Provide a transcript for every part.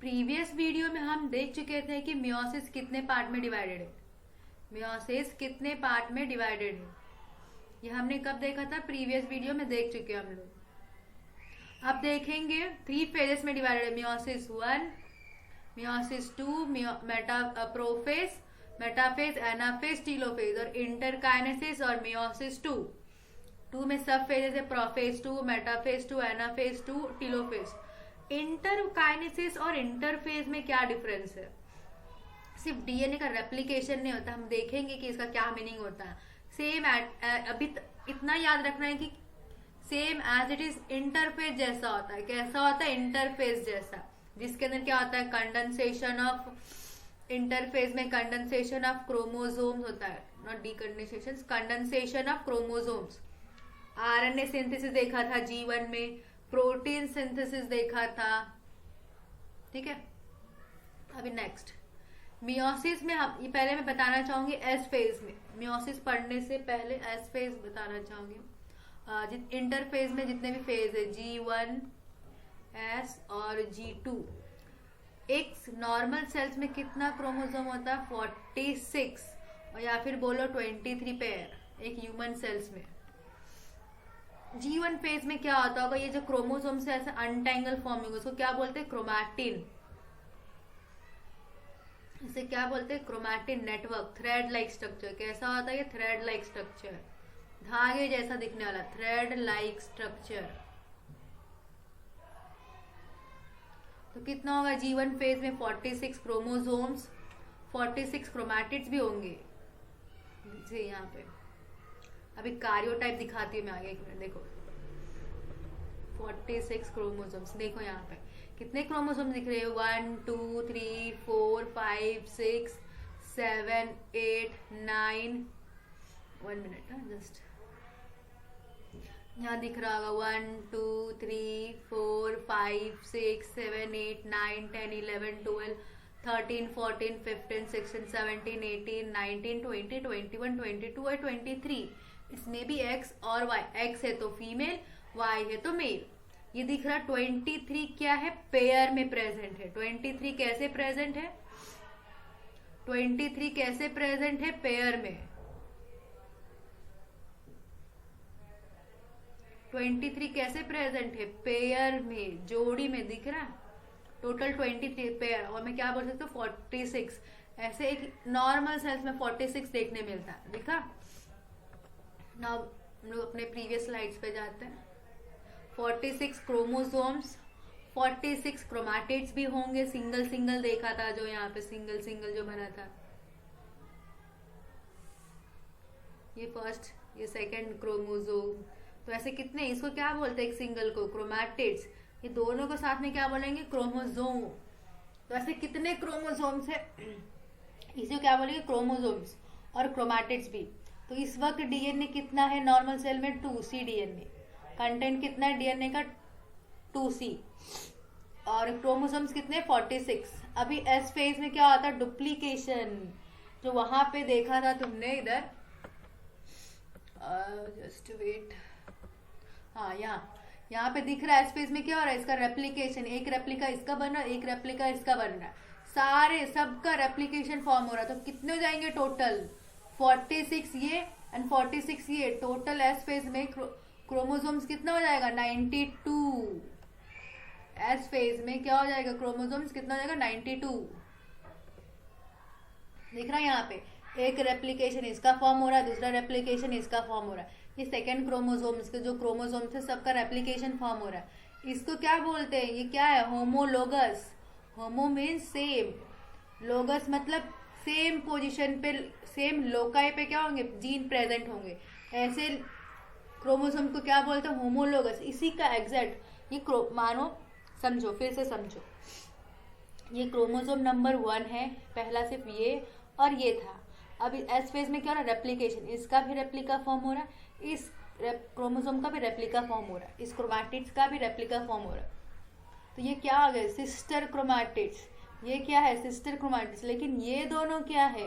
Previous video में हम देख चुके थे कि मियोसिस कितने पार्ट में डिवाइडेड है। मियोसिस कितने पार्ट में डिवाइडेड है ये हमने कब देखा था, प्रीवियस वीडियो में देख चुके हम लोग। अब देखेंगे 3 फेजेस में डिवाइडेड है। Meiosis 1, meiosis 2, prophase, metaphase, anaphase, telophase और इंटरकाइनेसिस और मियोसिस 2 में सब फेजेस है। Prophase 2, metaphase 2, anaphase 2, telophase. Interkinesis और इंटरफेज में क्या डिफरेंस है? सिर्फ डीएनए का रेप्लिकेशन नहीं होता, हम देखेंगे कि इसका क्या मीनिंग होता है। सेम अभी इतना याद रखना है कि same as it is interphase जैसा होता है। कैसा होता है? इंटरफेज जैसा, जिसके अंदर क्या होता है? कंडेंसेशन ऑफ, इंटरफेज में कंडेंसेशन ऑफ क्रोमोसोम्स होता है, not डीकंडेंसेशन, condensation of chromosomes. RNA synthesis देखा था G1 में, प्रोटीन सिंथेसिस देखा था, ठीक है। अभी नेक्स्ट मियोसिस में हम, ये पहले मैं बताना चाहूंगी एस फेज में, मियोसिस पढ़ने से पहले एस फेज बताना चाहूंगी। इंटरफेज में जितने भी फेज है G1, S और G2, एक नॉर्मल सेल्स में कितना क्रोमोसोम होता है? 46, और या फिर बोलो 23 पेयर एक ह्यूमन सेल्स में। G1 फेज में क्या होता होगा? ये जो क्रोमोसोम से ऐसे अनटेंगल फॉर्मिंग, उसको क्या बोलते हैं? क्रोमैटिन। इसे क्या बोलते हैं? Chromatin network, thread like structure. कैसा होता है ये? थ्रेड लाइक स्ट्रक्चर, धागे जैसा दिखने वाला, थ्रेड लाइक स्ट्रक्चर। तो कितना होगा G1 फेज में? 46 क्रोमोसोम्स, 46 क्रोमैटिड्स भी होंगे। यहाँ पे अभी कार्योटाइप दिखाती हूँ मैं आगे, एक मिनट देखो। 46 क्रोमोसोम्स, देखो यहाँ पे कितने क्रोमोसोम दिख रहे हैं? 1 2 3 4 5 6 7 8 9, 1 मिनट जस्ट, यहाँ दिख रहा होगा 1 2 3 4 5 6 7 8 9 10 11 12 13 14 15 16 17 18 19 20 21 22 और 23। इसमें भी एक्स और वाई, एक्स है तो फीमेल, वाई है तो मेल। ये दिख रहा 23 क्या है? पेयर में प्रेजेंट है। 23 कैसे प्रेजेंट है? 23 कैसे प्रेजेंट है? पेयर में। 23 कैसे प्रेजेंट है? पेयर में, जोड़ी में दिख रहा है। टोटल 23 पेयर, और मैं क्या बोल सकती हूँ? 46। ऐसे एक नॉर्मल सेल्स में 46 देखने मिलता है, दिखा। नाउ हम लोग अपने प्रीवियस स्लाइड्स पे जाते हैं। 46 क्रोमोसोम्स, 46 क्रोमैटिड्स भी होंगे। सिंगल सिंगल देखा था, जो यहाँ पे सिंगल सिंगल जो बना था, ये फर्स्ट, ये सेकंड क्रोमोसोम। तो ऐसे कितने, इसको क्या बोलते हैं? एक सिंगल को क्रोमैटिड्स, ये दोनों को साथ में क्या बोलेंगे? क्रोमोसोम। तो ऐसे कितने क्रोमोसोम्स है? इसे क्या बोलेंगे? क्रोमोसोम्स और क्रोमैटिड्स भी। तो इस वक्त डीएनए कितना है नॉर्मल सेल में? 2C DNA. कंटेंट कितना है डीएनए का? 2C। और क्रोमोसोम्स कितने? 46। अभी एस फेज में क्या होता है? डुप्लीकेशन, जो वहां पे देखा था तुमने इधर, जस्ट वेट, हाँ यहाँ पे दिख रहा है। एस फेज में क्या हो रहा है? इसका रेप्लिकेशन, एक रेप्लिका इसका बन रहा है, एक रेप्लिका इसका बन रहा है, सारे सबका रेप्लिकेशन फॉर्म हो रहा है। तो कितने हो जाएंगे टोटल? 46 ये एंड 46 ये। टोटल एस फेज में क्रोमोसोम्स कितना हो जाएगा? 92। एस फेज में क्या हो जाएगा? क्रोमोसोम्स कितना हो जाएगा? 92। दिख रहा है यहाँ पे, एक रेप्लिकेशन इसका फॉर्म हो रहा है, दूसरा रेप्लिकेशन इसका फॉर्म हो रहा है। ये सेकंड क्रोमोसोम्स के जो क्रोमोसोम्स है सबका रेप्लिकेशन फॉर्म हो रहा है। इसको क्या बोलते हैं? ये क्या है? होमोलोगस। होमो मीन्स सेम, लोगस मतलब सेम पोजीशन पे, सेम लोकाई पे क्या होंगे? जीन प्रेजेंट होंगे। ऐसे क्रोमोसोम को क्या बोलते हैं? होमोलोगस। इसी का एग्जैक्ट ये मानो, समझो, फिर से समझो। ये क्रोमोसोम नंबर 1 है, पहला सिर्फ ये और ये था। अब एस फेज में क्या हो रहा है? रेप्लिकेशन, इसका भी रेप्लिका फॉर्म हो रहा है, इस क्रोमोसोम का भी रेप्लिका फॉर्म हो रहा है, इस क्रोमैटिड्स का भी रेप्लिका फॉर्म हो रहा है। तो ये क्या आ गए? Sister chromatids. ये क्या है? Sister chromatids. लेकिन ये दोनों क्या है?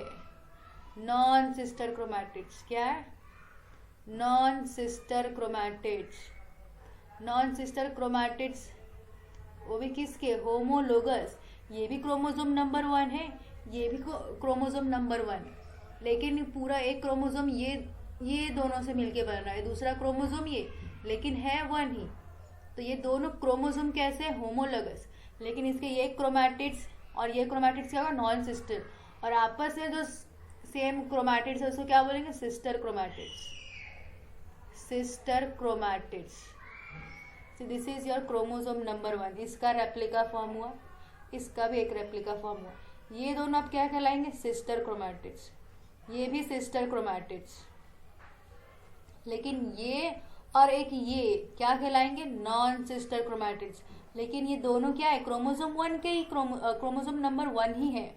Non sister chromatids. क्या है? Non sister chromatids. Non sister chromatids वो भी किसके? होमोलोगस। ये भी क्रोमोसोम नंबर 1 है, ये भी क्रोमोसोम नंबर 1, लेकिन पूरा एक क्रोमोसोम ये दोनों से मिलके बन रहा है, दूसरा क्रोमोसोम ये, लेकिन है 1 ही। तो ये दोनों क्रोमोसोम कैसे है? होमोलोगस। लेकिन इसके ये क्रोमैटिड्स और ये क्रोमैटिड्स क्या होगा? Non sister. और आपस में जो सेम क्रोमैटिड्स है उसको क्या बोलेंगे? Sister chromatids. Sister chromatids. So this is your chromosome number 1। इसका रेप्लिका फॉर्म हुआ, इसका भी एक रेप्लिका फॉर्म हुआ। ये दोनों अब क्या कहलाएंगे? Sister chromatids. ये भी सिस्टर क्रोमैटिड्स। लेकिन ये और एक ये क्या कहलाएंगे? Non sister chromatids. लेकिन ये दोनों क्या है? क्रोमोसोम 1 के ही क्रोमोसोम नंबर 1 ही है।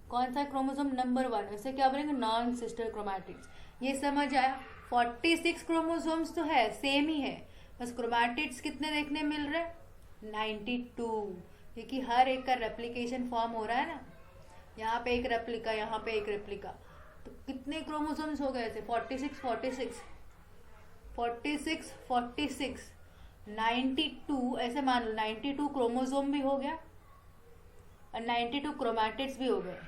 कौन सा? Chromosome number 1। इसे क्या बोलेंगे? Non sister chromatids. ये समझ आया? 46 क्रोमोसोम्स तो है, सेम ही है, बस क्रोमैटिड्स कितने देखने मिल रहे? 92, क्योंकि हर एक का रेप्लिकेशन फॉर्म हो रहा है ना। यहाँ पे एक रेप्लिका, यहाँ पे एक रेप्लिका, तो कितने क्रोमोसोम्स हो गए ऐसे? 46 46 46 46 92, ऐसे मान लो 92 क्रोमोसोम भी हो गया और 92 क्रोमैटिड्स भी हो गए।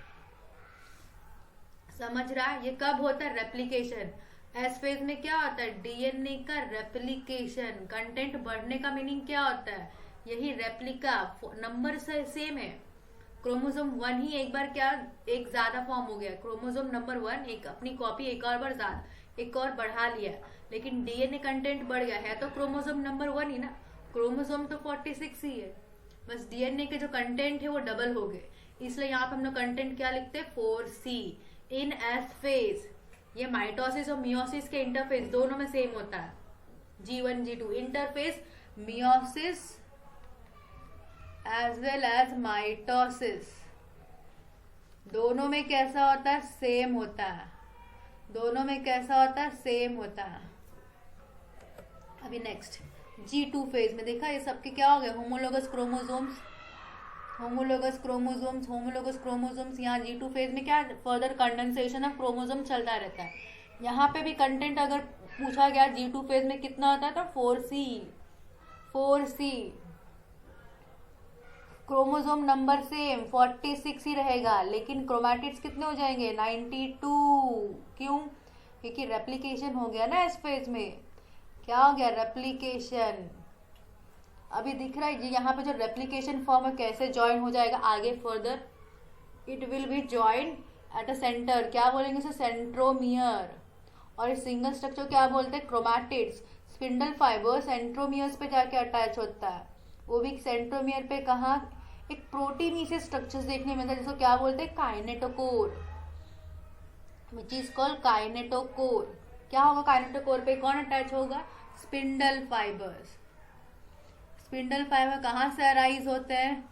समझ रहा है? ये कब होता है? रेप्लिकेशन। एस फेज में क्या होता है? डीएनए का रेप्लिकेशन। कंटेंट बढ़ने का मीनिंग क्या होता है? यही रेप्लिका। नंबर सेम है, क्रोमोसोम 1 ही एक बार क्या एक ज्यादा फॉर्म हो गया, क्रोमोसोम नंबर 1 एक अपनी कॉपी एक और बार ज्यादा, एक और बढ़ा लिया, लेकिन डीएनए कंटेंट बढ़ गया है तो क्रोमोसोम नंबर 1 ही ना। क्रोमोसोम तो 46 ही है, बस डीएनए के जो कंटेंट है वो डबल हो गए, इसलिए यहाँ पे हम लोग कंटेंट क्या लिखते हैं? 4C। इन एस फेज ये माइटोसिस और मियोसिस के इंटरफेस दोनों में सेम होता है। G1 G2 interphase meiosis as well as mitosis, दोनों में कैसा होता है? सेम होता है। दोनों में कैसा होता है? सेम होता है। अभी नेक्स्ट G2 फेज में देखा ये सबके क्या हो गए? Homologous chromosomes. Homologous chromosomes, homologous chromosomes. यहाँ G2 फेज में क्या? फर्दर कंडेंसेशन ऑफ क्रोमोसोम चलता रहता है। यहाँ पे भी कंटेंट अगर पूछा गया G2 फेज में कितना होता है तो 4C। 4C। Chromosome number same 46 ही रहेगा, लेकिन क्रोमैटिड्स कितने हो जाएंगे? 92। क्यों? क्योंकि रेप्लिकेशन हो गया ना इस फेज में। क्या हो गया? रेप्लिकेशन। अभी दिख रहा है जी यहाँ पे जो रेप्लिकेशन फॉर्म है कैसे ज्वाइन हो जाएगा आगे further? It will be join at a centre. क्या बोलेंगे इसे? सेंट्रोमियर। और इस सिंगल स्ट्रक्चर क्या बोलते हैं? क्रोमैटिड्स। स्पिंडल फाइबर सेंट्रोमियर्स पे जाके अटैच होता है, वो भी सेंट्रोमियर पे। कहाँ? एक प्रोटीन से स्ट्रक्चर्स देखने मिलता है जिसको क्या बोलते हैं? Kinetochore, which is called kinetochore. क्या होगा काइनेटोकोर पे? कौन अटैच होगा? Spindle fibres. स्पिंडल फाइबर कहाँ से अराइज होते हैं?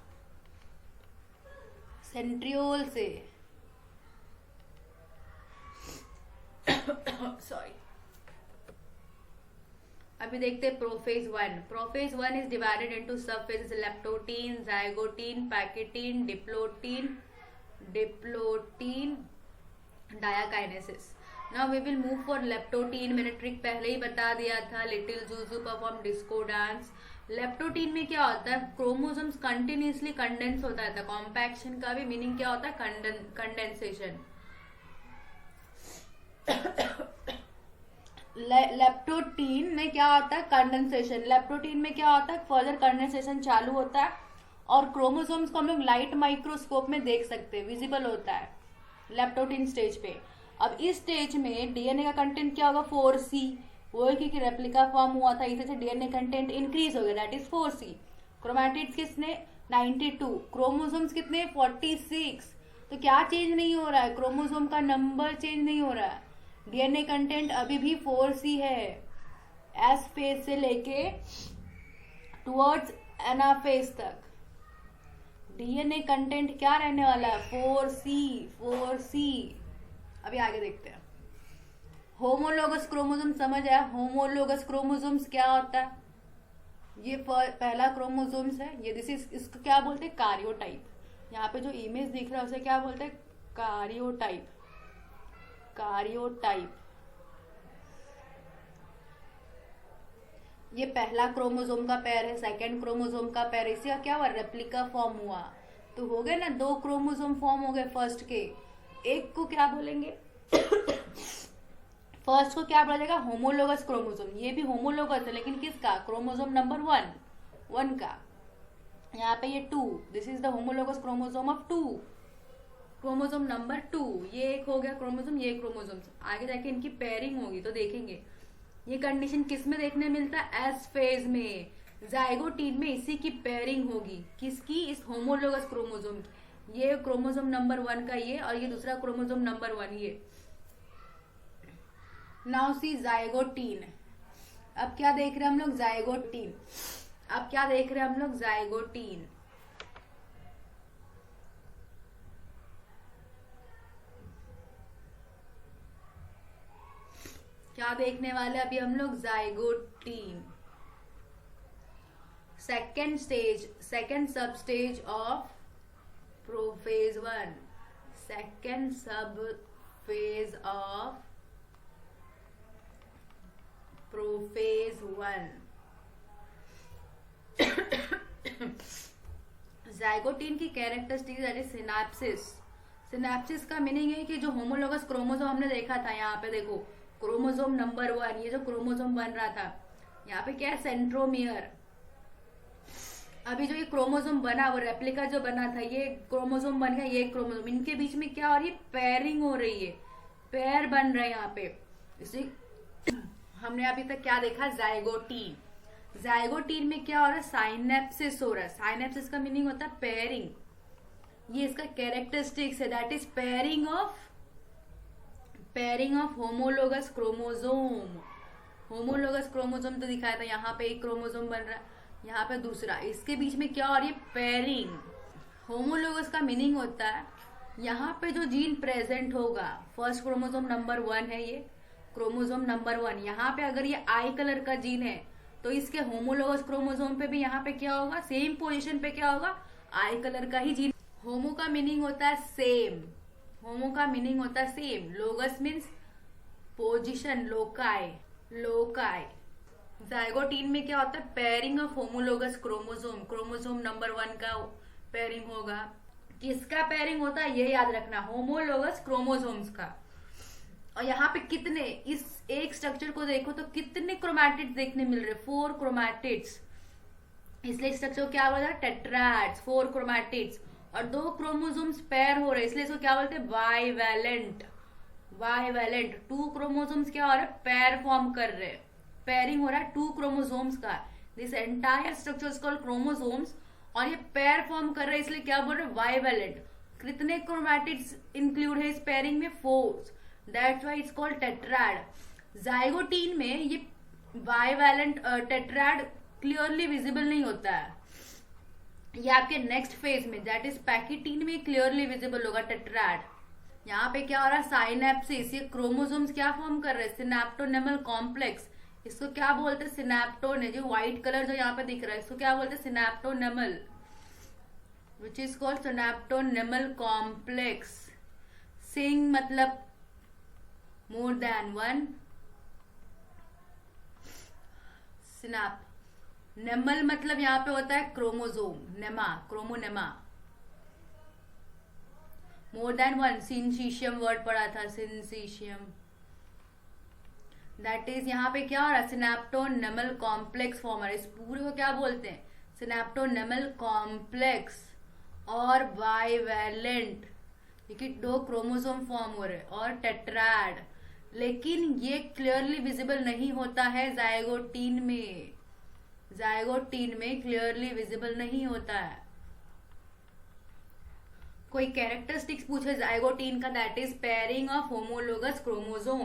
सेंट्रियोल से। सॉरी। अभी देखते हैं prophase 1। Prophase 1 is divided into sub phases: leptotene, zygotene, pachytene, diplotene, diakinesis. Now we will move for leptotene. मैंने ट्रिक पहले ही बता दिया था, little juju perform disco dance. Leptotene में क्या होता है? क्रोमोसोम्स कंटिन्यूसली कंडेंस होता रहता है। कॉम्पैक्शन का भी मीनिंग क्या होता है? कंडेंसेशन। लेप्टोटीन में क्या होता है? कंडेंसेशन। लेप्टोटीन में क्या होता है? फर्दर कंडेंसेशन चालू होता है और क्रोमोसोम्स को हम लोग लाइट माइक्रोस्कोप में देख सकते हैं, विजिबल होता है लेप्टोटीन स्टेज पे। अब इस स्टेज में डीएनए का कंटेंट क्या होगा? 4C। वो क्योंकि रेप्लिका फॉर्म हुआ था इसे डीएनए कंटेंट इंक्रीज हो गया, दैट इज 4C। क्रोमैटिड्स किसने? 92। क्रोमोसोम्स कितने? 46। तो क्या चेंज नहीं हो रहा है? क्रोमोसोम का नंबर चेंज नहीं हो रहा है, डीएनए कंटेंट अभी भी 4C है। एस फेज से लेके टुवर्ड्स एनाफेज तक डीएनए कंटेंट क्या रहने वाला है? 4C। 4C। अभी आगे देखते हैं। होमोलोगस क्रोमोसोम समझ आया? होमोलोगस क्रोमोसोम्स क्या होता है? ये पहला क्रोमोसोम्स है, ये इसको क्या बोलते हैं? कार्योटाइप। यहाँ पे जो इमेज दिख रहा है उसे क्या बोलते हैं? कार्योटाइप। कार्योटाइप। ये पहला क्रोमोसोम का पेयर है, सेकंड क्रोमोसोम का पेयर, इसका क्या हुआ? रेप्लिका फॉर्म हुआ। तो हो गए ना, 2 क्रोमोसोम फॉर्म हो गए फर्स्ट के। एक को क्या बोलेंगे? फर्स्ट को क्या बोला जाएगा? Homologous chromosome. ये भी होमोलोगस है, लेकिन किसका? क्रोमोसोम नंबर 1 का। यहाँ पे ये 2, this is the homologous chromosome of 2, chromosome number 2। ये एक हो गया क्रोमोसोम, ये क्रोमोसोम। आगे जाके इनकी पेयरिंग होगी तो देखेंगे। ये कंडीशन किस में देखने मिलता है? एस फेज में, जाइगोटीन में इसी की पेयरिंग होगी। किसकी? इस होमोलोगस क्रोमोसोम की। ये क्रोमोसोम नंबर 1 का ये, और ये दूसरा क्रोमोसोम नंबर 1 ये। Now see zygotene. अब क्या देख रहे हैं हम लोग? जाइगोटीन। अब क्या देख रहे हैं हम लोग? जाइगोटीन। क्या देखने वाले अभी हम लोग? जाइगोटीन। सेकेंड स्टेज, सेकेंड सब स्टेज ऑफ प्रोफेज 1, सेकेंड सब फेज ऑफ प्रोफेज 1। जाइगोटीन की कैरेक्टरिस्टिक दैट इज सिनैप्सिस। सिनैप्सिस का मीनिंग है कि जो होमोलोगस क्रोमोसोम हमने देखा था, यहाँ पे देखो क्रोमोसोम नंबर 1, ये जो क्रोमोसोम बन रहा था, यहाँ पे क्या है? सेंट्रोमियर। अभी जो ये क्रोमोसोम बना, वो रेप्लिका जो बना था, ये क्रोमोसोम बन गया, ये क्रोमोसोम। इनके बीच में क्या हो रही है? पेयरिंग हो रही है, पेयर बन रहे हैं यहाँ पे। इसे हमने अभी तक क्या देखा? जाइगोटीन। जाइगोटीन में क्या हो रहा है? साइनेप्सिस हो रहा है। साइनेप्सिस का मीनिंग होता है पेयरिंग। ये इसका कैरेक्टरिस्टिक्स है, that is pairing of homologous chromosome. Homologous chromosome तो दिखाया था, यहाँ पे एक क्रोमोसोम बन रहा है, यहाँ पे दूसरा। इसके बीच में क्या हो रही है? पेयरिंग। होमोलोगस का मीनिंग होता है यहाँ पे जो जीन प्रेजेंट होगा, फर्स्ट क्रोमोसोम नंबर 1 है ये, क्रोमोसोम नंबर 1। यहाँ पे अगर ये आई कलर का जीन है, तो इसके होमोलोगस क्रोमोसोम पे भी यहाँ पे क्या होगा? सेम पोजीशन पे क्या होगा? आई कलर का ही जीन। होमो का मीनिंग होता है सेम, होमो का मीनिंग होता है same. Logos means position, loci, loci. Zygotene में क्या होता है? Pairing of homologous chromosome. Chromosome number 1 का पेयरिंग होगा। किसका पेयरिंग होता है? ये याद रखना, होमोलोगस क्रोमोसोम्स का। और यहाँ पे कितने, इस एक स्ट्रक्चर को देखो तो कितने क्रोमैटिड्स देखने मिल रहे? 4 क्रोमैटिड्स। इसलिए स्ट्रक्चर को क्या बोलते हैं? टेट्राड्स, 4 क्रोमैटिड्स। और 2 क्रोमोसोम्स पेयर हो रहे, इसलिए इसको क्या बोलते हैं? बाइवैलेंट। बाइवैलेंट 2 क्रोमोसोम्स क्या हो रहा है? पेयर फॉर्म कर रहे हैं, पेयरिंग हो रहा है 2 क्रोमोसोम्स का। This entire structure is called chromosomes. और ये पेयर फॉर्म कर रहे हैं, इसलिए क्या बोल रहे हैं? बाइवैलेंट। कितने क्रोमैटिड्स इंक्लूड है इस पेयरिंग में? 4। That's why it's called tetrad. Zygotene में ये बाइवैलेंट टेट्राड क्लियरली विजिबल नहीं होता है। ये आपके नेक्स्ट फेज में, दैट इज पैकिटीन में क्लियरली विजिबल होगा टेट्राड। यहाँ पे क्या हो रहा है? साइनेप्सिस। ये क्रोमोसोम्स क्या फॉर्म कर रहे हैं? सिनैप्टोनेमल कॉम्प्लेक्स। इसको क्या बोलते हैं? सिनैप्टोन है, जो व्हाइट कलर जो यहाँ पे दिख रहा है, इसको क्या बोलते हैं? सिनैप्टोनेमल, विच इज कॉल्ड सिनैप्टोनेमल कॉम्प्लेक्स। सिंग मतलब मोर देन 1, सिनैप। नेमल मतलब यहाँ पे होता है क्रोमोसोम, नेमा, क्रोमोनेमा। मोर देन 1, सिंसीशियम वर्ड पढ़ा था, सिंसीशियम। दैट इज यहाँ पे क्या हो रहा है? सिनैप्टोनेमल कॉम्प्लेक्स फॉर्म हो रहा है। इस पूरे को क्या बोलते हैं? सिनैप्टोनेमल कॉम्प्लेक्स और बाइवैलेंट, क्योंकि 2 क्रोमोसोम फॉर्म हो रहे और टेट्राड। लेकिन ये क्लियरली विजिबल नहीं होता है जाइगोटीन में। जाइगोटीन में क्लियरली विजिबल नहीं होता है। कोई कैरेक्टरिस्टिक्स पूछे जाइगोटीन का, that is pairing of homologous chromosome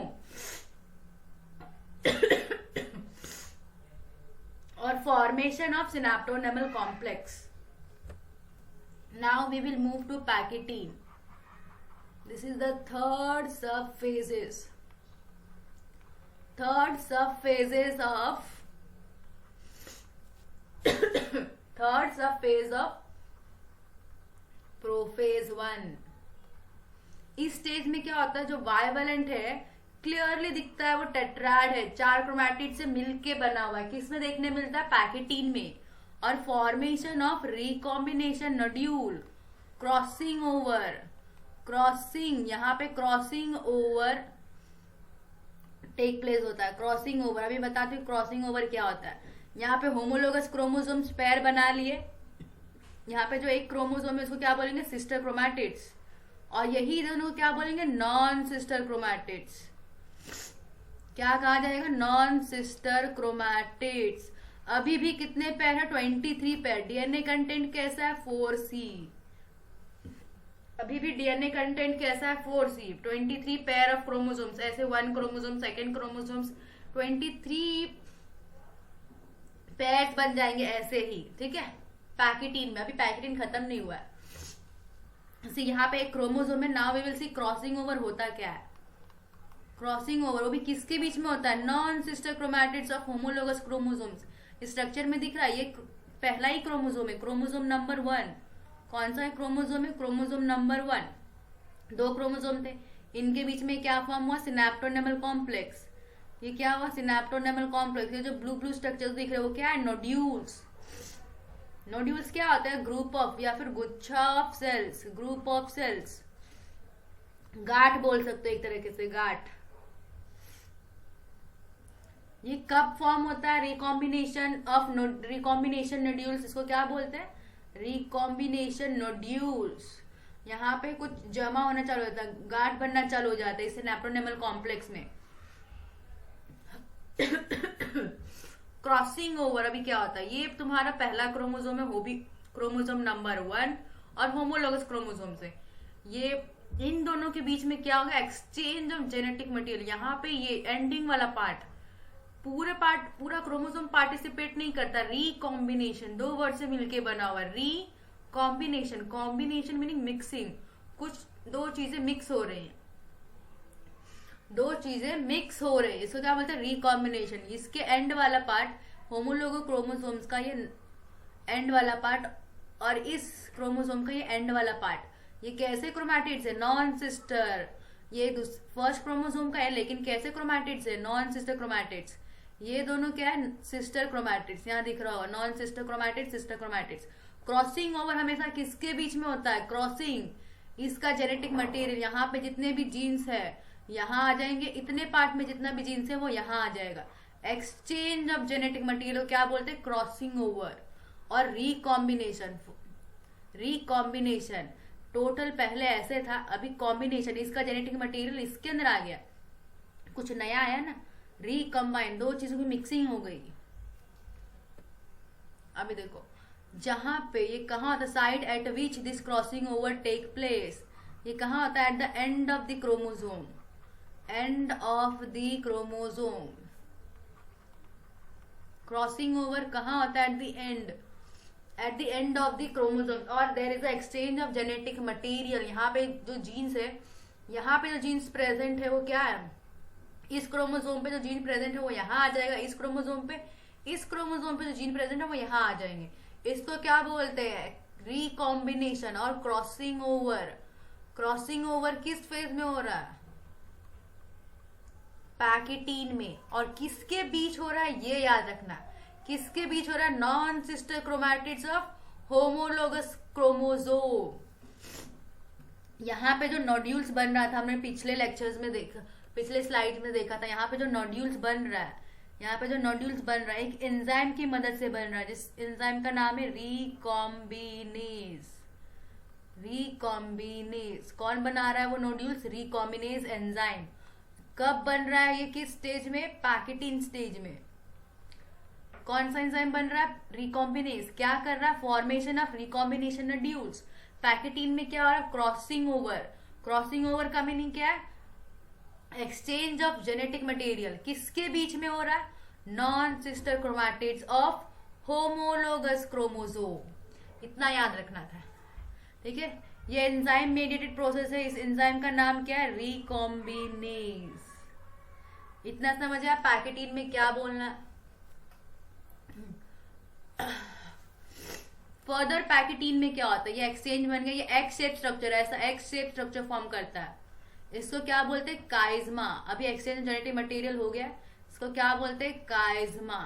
और formation of synaptonemal complex. Now we will move to pachytene. This is the third subphases. Third subphases of third subphase of prophase 1। इस stage में क्या होता है? जो bivalent है clearly दिखता है, वो टेट्राड है, 4 क्रोमैटिड से मिलके बना हुआ है। किसमें देखने मिलता है? पैकिटीन में। और formation of recombination nodule, crossing over, crossing, यहाँ पे क्रॉसिंग ओवर टेक प्लेस होता है। क्रॉसिंग ओवर, अभी बताती हूँ क्रॉसिंग ओवर क्या होता है। यहाँ पे होमोलोगस क्रोमोसोम्स पेयर बना लिए, यहाँ पे जो एक क्रोमोसोम है उसको क्या बोलेंगे, सिस्टर क्रोमैटिड्स, और यही दोनों को क्या बोलेंगे, नॉन सिस्टर क्रोमैटिड्स। क्या कहा जाएगा, नॉन सिस्टर क्रोमैटिड्स। अभी भी कितने पेयर है, 23 पेयर। डीएनए कंटेंट कैसा है, 4C। अभी भी डीएनए कंटेंट कैसा है, 4C। 23 पेयर ऑफ क्रोमोसोम्स, ऐसे 1 क्रोमोसोम, सेकेंड क्रोमोसोम्स, 23 पेयर्स बन जाएंगे ऐसे ही, ठीक है। पैकेटीन में, अभी पैकेटीन खत्म नहीं हुआ है। यहाँ पे एक क्रोमोसोम है, now we will see crossing over होता क्या है। क्रॉसिंग ओवर वो भी किसके बीच में होता है, non sister chromatids of homologous chromosomes. Structure में दिख रहा है, ये पहला ही क्रोमोसोम है, क्रोमोसोम नंबर 1। कौन सा है क्रोमोसोम है, क्रोमोसोम नंबर 1। 2 क्रोमोसोम थे, इनके बीच में क्या फॉर्म हुआ, सिनेप्टोनेमल कॉम्प्लेक्स। ये क्या हुआ, सिनेप्टोनेमल कॉम्प्लेक्स। ये जो ब्लू ब्लू स्ट्रक्चर दिख रहे हैं वो क्या है, नोड्यूल्स। नोड्यूल्स क्या होता है, ग्रुप ऑफ या फिर गुच्छा of cells, group of cells. गांठ बोल सकते हो एक तरीके से, गांठ। ये कब फॉर्म होता है, रिकॉम्बिनेशन ऑफ रिकॉम्बिनेशन नोड्यूल्स, इसको क्या बोलते हैं, रिकॉम्बिनेशन नोड्यूल्स। यहाँ पे कुछ जमा होना चालू होता है, गांठ बनना चालू हो जाता है इस सिनेप्टोनेमल कॉम्प्लेक्स में। क्रॉसिंग ओवर अभी क्या होता है, ये तुम्हारा पहला क्रोमोसोम है, वो भी क्रोमोसोम नंबर 1 और होमोलोगस क्रोमोसोम से। ये इन दोनों के बीच में क्या होगा, एक्सचेंज ऑफ जेनेटिक मटेरियल। यहाँ पे ये एंडिंग वाला पार्ट, पूरा क्रोमोसोम पार्टिसिपेट नहीं करता। रिकॉम्बिनेशन, 2 वर्ड से मिलके बना हुआ, रिकॉम्बिनेशन। कॉम्बिनेशन मीनिंग मिक्सिंग, कुछ 2 चीजें मिक्स हो रही हैं, 2 चीजें मिक्स हो रही है, इसको क्या बोलते हैं, रिकॉम्बिनेशन। इसके एंड वाला पार्ट, होमोलोगो क्रोमोसोम्स का ये एंड वाला पार्ट और इस क्रोमोसोम का ये एंड वाला पार्ट, ये कैसे क्रोमैटिड्स है, नॉन सिस्टर। ये फर्स्ट क्रोमोसोम का है, लेकिन कैसे क्रोमैटिड्स है, नॉन सिस्टर क्रोमैटिड्स। ये दोनों क्या है, सिस्टर क्रोमैटिड्स। यहाँ दिख रहा होगा non sister chromatids, sister chromatids. Crossing over हमेशा किसके बीच में होता है, क्रॉसिंग, इसका जेनेटिक मटेरियल, यहाँ पे जितने भी जीन्स है यहाँ आ जाएंगे, इतने पार्ट में जितना भी जीन्स है वो यहाँ आ जाएगा। एक्सचेंज ऑफ जेनेटिक मटेरियल क्या बोलते हैं, क्रॉसिंग ओवर। और रिकॉम्बिनेशन, रिकॉम्बिनेशन टोटल पहले ऐसे था, अभी कॉम्बिनेशन, इसका जेनेटिक मटेरियल इसके अंदर आ गया, कुछ नया आया ना, रिकम्बाइन, 2 चीजों की मिक्सिंग हो गई। अभी देखो जहां पे ये कहाँ होता है, site at which this crossing over take place, ये कहाँ होता है, at the end of the chromosome, end of the chromosome. Crossing over कहाँ होता है, at the end of the chromosome. और there is a exchange of genetic material. यहाँ पे जो जीन्स है, यहाँ पे जो जीन्स प्रेजेंट है वो क्या है, इस क्रोमोसोम पे जो जीन प्रेजेंट है वो यहाँ आ जाएगा, इस क्रोमोसोम पे जो जीन प्रेजेंट है वो यहाँ आ जाएंगे। इसको क्या बोलते हैं, रिकॉम्बिनेशन और क्रॉसिंग ओवर। क्रॉसिंग ओवर किस फेज में हो रहा है, पैकेटीन में। और किसके बीच हो रहा है, ये याद रखना, किसके बीच हो रहा है, non sister chromatids of homologous chromosome. यहाँ पे जो नोड्यूल्स बन रहा था, हमने पिछले लेक्चर्स में देखा, पिछले स्लाइड में देखा था, यहाँ पे जो नोड्यूल्स बन रहा है, यहाँ पे जो नोड्यूल्स बन रहा है एक एंजाइम की मदद से बन रहा है, जिस एंजाइम का नाम है रिकॉम्बिनेज। रिकॉम्बिनेज कौन बना रहा है वो नोड्यूल्स, रिकॉम्बिनेज एंजाइम। कब बन रहा है ये, किस स्टेज में, पैकेटीन स्टेज में। कौन सा एंजाइम बन रहा है, रिकॉम्बिनेज। क्या कर रहा है, formation of recombination nodules. Pachytene में क्या हो रहा है, क्रॉसिंग ओवर। क्रॉसिंग ओवर का मीनिंग क्या है, एक्सचेंज ऑफ जेनेटिक मटेरियल। किसके बीच में हो रहा है, non sister chromatids of homologous chromosome. इतना याद रखना था, ठीक है। ये एंजाइम मेडिएटेड प्रोसेस है, इस एंजाइम का नाम क्या है, रिकॉम्बिनेज। इतना समझ आया पैकेटीन में क्या बोलना। फर्दर पैकेटीन में क्या होता है, ये एक्सचेंज बन गया, ये एक्स शेप स्ट्रक्चर, ऐसा एक्स शेप स्ट्रक्चर फॉर्म करता है, इसको क्या बोलते हैं, काइज्मा। अभी एक्सचेंज जेनेटिक मटेरियल हो गया, इसको क्या बोलते हैं, chiasma.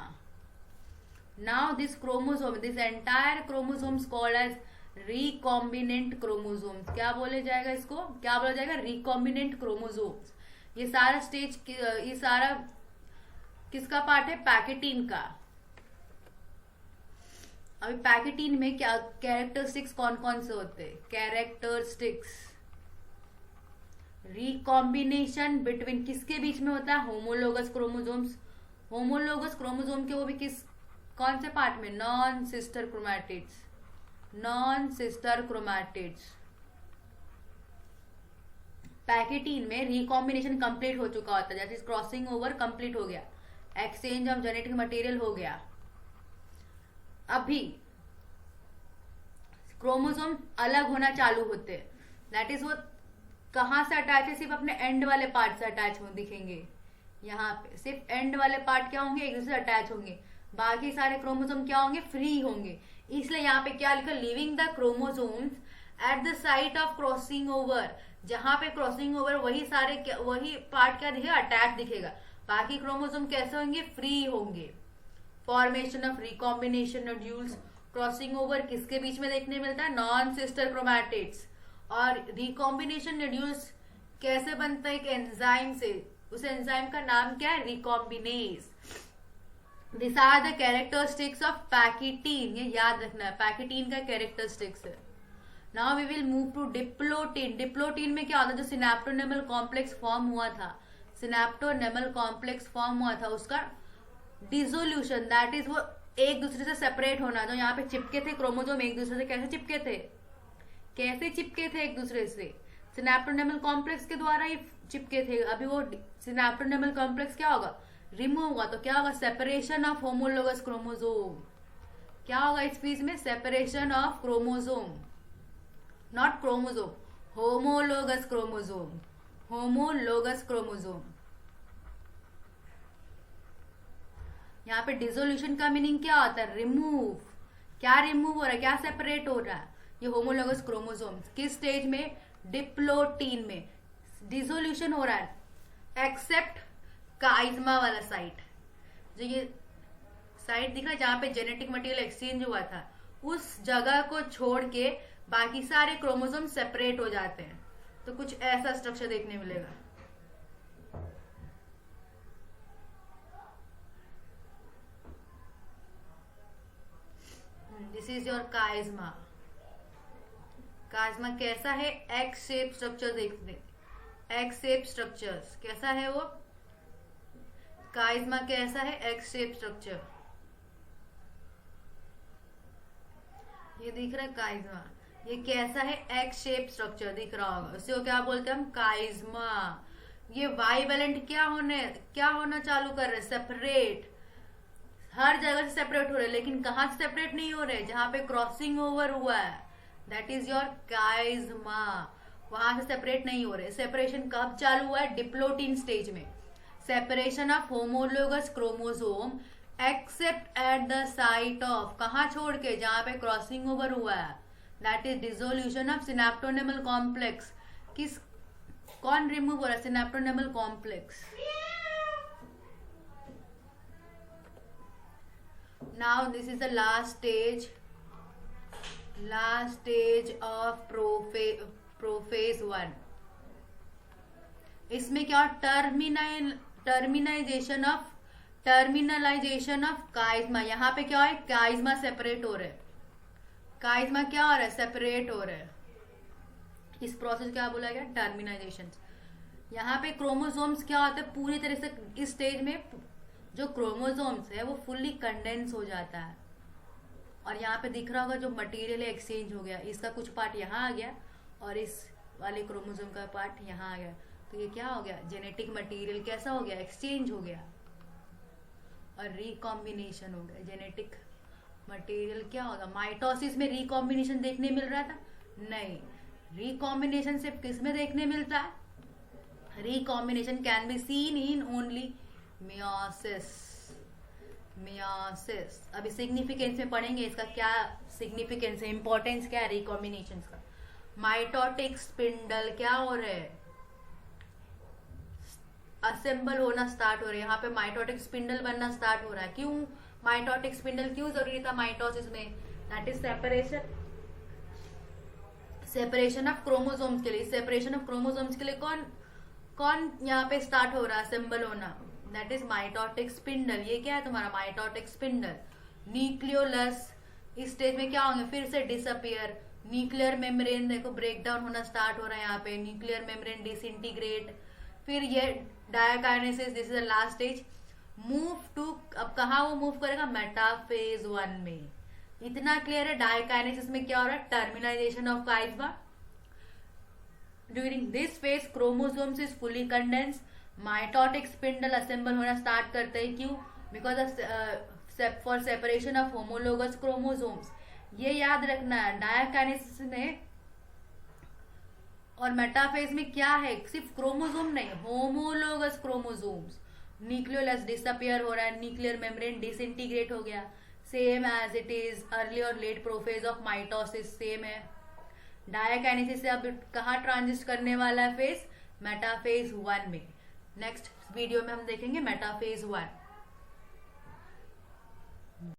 Now this chromosome, this entire chromosomes called as recombinant chromosomes. क्या बोले जाएगा इसको, क्या बोला जाएगा, रिकॉम्बिनेंट क्रोमोसोम्स। ये सारा स्टेज, ये सारा किसका पार्ट है, पैकेटीन का। अभी पैकेटीन में क्या कैरेक्टरिस्टिक्स कौन कौन से होते हैं, कैरेक्टरिस्टिक्स, रिकॉम्बिनेशन बिटवीन किसके बीच में होता है, होमोलोगस क्रोमोसोम्स। होमोलोगस क्रोमोसोम के वो भी किस, कौन से पार्ट में, non sister chromatids, non sister chromatids. Pachytene में रिकॉम्बिनेशन कंप्लीट हो चुका होता है, that is crossing over complete हो गया, एक्सचेंज ऑफ जेनेटिक मटेरियल हो गया। अभी क्रोमोसोम अलग होना चालू होते हैं, दैट इज वो कहां से अटैच है, सिर्फ अपने एंड वाले पार्ट से अटैच हो दिखेंगे। यहाँ पे सिर्फ एंड वाले पार्ट क्या होंगे, एक दूसरे से अटैच होंगे, बाकी सारे क्रोमोसोम क्या होंगे, फ्री होंगे। इसलिए यहाँ पे क्या लिखा, living the chromosomes at the site of crossing over. जहां पे क्रॉसिंग ओवर वही सारे वही पार्ट क्या दिखेगा, अटैच दिखेगा, बाकी क्रोमोसोम कैसे होंगे, फ्री होंगे। Formation of recombination nodules, crossing over किसके बीच में देखने मिलता है, नॉन सिस्टर क्रोमैटिड्स। और रिकॉम्बिनेशन नोड्यूल्स कैसे बनता है, एक एंजाइम से, उस एंजाइम का नाम क्या है, recombinase. This are the characteristics of pachytene, ये याद रखना है, पैकेटीन का कैरेक्टरिस्टिक्स है। Now we will move to diplotene. Diplotene में क्या होता है, जो सिनेप्टोनेमल कॉम्प्लेक्स फॉर्म हुआ था, सिनेप्टोनेमल कॉम्प्लेक्स फॉर्म हुआ था, उसका डिसोल्यूशन, दैट इज वो एक दूसरे से सेपरेट होना। जो यहाँ पे चिपके थे क्रोमोसोम एक दूसरे से, कैसे चिपके थे, कैसे चिपके थे एक दूसरे से, सिनेप्टोनेमल कॉम्प्लेक्स के द्वारा ही चिपके थे। अभी वो सिनेप्टोनेमल कॉम्प्लेक्स क्या होगा, रिमूव होगा, तो क्या होगा, सेपरेशन ऑफ होमोलोगस क्रोमोसोम। क्या होगा इस फीज में, separation of chromosome, not chromosome, homologous chromosome, homologous chromosome. यहाँ पे डिसोल्यूशन का मीनिंग क्या होता है, रिमूव। क्या रिमूव हो रहा है, क्या सेपरेट हो रहा है, ये होमोलोगस क्रोमोसोम्स। किस स्टेज में, डिप्लोटीन में डिसोल्यूशन हो रहा है, एक्सेप्ट काइज्मा वाला साइट। जो ये साइट दिख रहा है जहां पे जेनेटिक मटेरियल एक्सचेंज हुआ था, उस जगह को छोड़ के बाकी सारे क्रोमोसोम सेपरेट हो जाते हैं। तो कुछ ऐसा स्ट्रक्चर देखने मिलेगा। This is your chiasma. Chiasma कैसा है, एक्स शेप स्ट्रक्चर देखते, एक्स शेप स्ट्रक्चर्स कैसा है वो, काइज्मा कैसा है, एक्स शेप स्ट्रक्चर। ये दिख रहा है काइज्मा, ये कैसा है, एक्स शेप स्ट्रक्चर दिख रहा होगा, उसे क्या बोलते हैं हम, काइज्मा। ये बाइवेलेंट क्या होना चालू कर रहे, सेपरेट, हर जगह से सेपरेट हो रहे, लेकिन कहां से सेपरेट नहीं हो रहे, जहां पे क्रॉसिंग ओवर हुआ है, दैट इज योर काइज्मा, वहां से सेपरेट नहीं हो रहे। सेपरेशन कब चालू हुआ है, डिप्लोटीन स्टेज में। Separation of homologous chromosome accept at the site of, कहां छोड़ के, जहां पे क्रॉसिंग ओवर हुआ है, that is dissolution of synaptonemal complex. किस, कौन रिमूव हो रहा है, synaptonemal complex. Now this is the last stage of prophase 1। इसमें क्या, टर्मिनलाइजेशन ऑफ काइज्मा। यहाँ पे क्या है, काइज्मा सेपरेट हो रहे, काइज्मा क्या हो रहा है, सेपरेट हो रहे। इस प्रोसेस क्या बोला गया, टर्मिनाइजेशन। यहाँ पे क्रोमोसोम्स क्या होता है, पूरी तरह से इस स्टेज में जो क्रोमोसोम्स है वो फुल्ली कंडेंस हो जाता है। और यहाँ पे दिख रहा होगा जो मटेरियल एक्सचेंज हो गया, इसका कुछ पार्ट यहाँ आ गया और इस वाले क्रोमोसोम का पार्ट यहाँ आ गया। तो ये क्या हो गया, जेनेटिक मटेरियल कैसा हो गया, एक्सचेंज हो गया और रिकॉम्बिनेशन हो गया। जेनेटिक मटेरियल क्या होगा, माइटोसिस में रिकॉम्बिनेशन देखने मिल रहा था, नहीं, रिकॉम्बिनेशन सिर्फ किस में देखने मिलता है, recombination can be seen in only meiosis. Meiosis अभी सिग्निफिकेंस में पढ़ेंगे, इसका क्या सिग्निफिकेंस है, इंपॉर्टेंस क्या है रिकॉम्बिनेशन का। माइटोटिक स्पिंडल क्या हो रहे हैं, असेंबल होना स्टार्ट हो रहे हैं। यहाँ पे माइटोटिक स्पिंडल बनना स्टार्ट हो रहा है। क्यों माइटोटिक स्पिंडल क्यों जरूरी था माइटोसिस में, that is separation separation of chromosomes के लिए, सेपरेशन ऑफ क्रोमोसोम्स के लिए कौन कौन यहाँ पे स्टार्ट हो रहा है असेंबल होना, दैट इज माइटोटिक स्पिंडल। ये क्या है तुम्हारा माइटोटिक स्पिंडल। न्यूक्लियोलस, इस स्टेज में क्या होंगे, फिर से डिसअपियर। न्यूक्लियर मेम्ब्रेन देखो ब्रेक डाउन होना स्टार्ट हो रहा है यहाँ पे, न्यूक्लियर मेम्ब्रेन डिसइंटीग्रेट। फिर ये diakinesis, this is the last stage. Move to, अब कहाँ वो मूव करेगा, मेटाफेज 1 में। इतना क्लियर है। डायकाइनेसिस में क्या हो रहा है, terminalization of chiasma. During this phase chromosomes is fully condense. Mitotic spindle assemble होना स्टार्ट करते हैं, क्यों, because for separation of homologous chromosomes. ये याद रखना है, डायकाइनेसिस में और मेटाफेज में क्या है, सिर्फ क्रोमोसोम नहीं, होमोलोगस क्रोमोसोम्स। न्यूक्लियोलस डिसअपियर हो रहा है, न्यूक्लियर मेम्ब्रेन डिसइंटीग्रेट हो गया, same as it is early और late prophase of mitosis, same है। डायकाइनेसिस से अब कहाँ ट्रांजिट करने वाला है फेज, मेटाफेज 1 में। नेक्स्ट वीडियो में हम देखेंगे मेटाफेज 1।